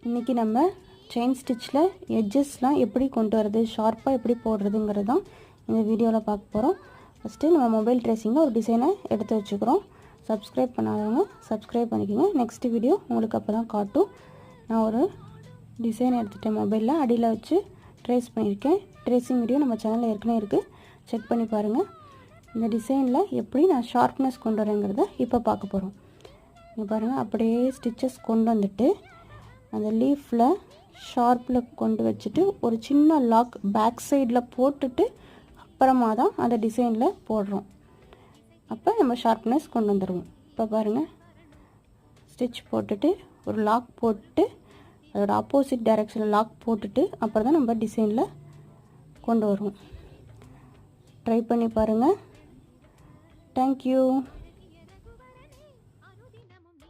இன்றைக்கி நம்ம செயின் ஸ்டிச்சில் எட்ஜஸ்லாம் எப்படி கொண்டு வரது, ஷார்ப்பாக எப்படி போடுறதுங்கிறது தான் இந்த வீடியோவில் பார்க்க போகிறோம். ஃபஸ்ட்டு நம்ம மொபைல் ட்ரேசிங்கில் ஒரு டிசைனை எடுத்து வச்சுக்கிறோம். சப்ஸ்கிரைப் பண்ணாதவங்க சப்ஸ்கிரைப் பண்ணிக்கோங்க. நெக்ஸ்ட் வீடியோ உங்களுக்கு அப்போ தான் காட்டும். நான் ஒரு டிசைன் எடுத்துகிட்டேன், மொபைலில் அடியில் வச்சு ட்ரேஸ் பண்ணியிருக்கேன். ட்ரேசிங் வீடியோ நம்ம சேனலில் ஏற்கனவே இருக்குது, செக் பண்ணி பாருங்கள். இந்த டிசைனில் எப்படி நான் ஷார்ப்னஸ் கொண்டு வரேங்கிறத இப்போ பார்க்க போகிறோம். இங்கே பாருங்கள், அப்படியே ஸ்டிச்சஸ் கொண்டு வந்துட்டு அந்த லீஃபில் ஷார்ப்பில் கொண்டு வச்சுட்டு ஒரு சின்ன லாக் பேக் சைடில் போட்டுட்டு அப்புறமா தான் அந்த டிசைனில் போடுறோம். அப்போ நம்ம ஷார்ப்னஸ் கொண்டு வந்துடுவோம். இப்போ பாருங்கள், ஸ்டிச் போட்டுட்டு ஒரு லாக் போட்டு அதோட ஆப்போசிட் டைரெக்ஷனில் லாக் போட்டுட்டு அப்புறம் தான் நம்ம டிசைனில் கொண்டு வருவோம். ட்ரை பண்ணி பாருங்கள். தேங்க்யூ.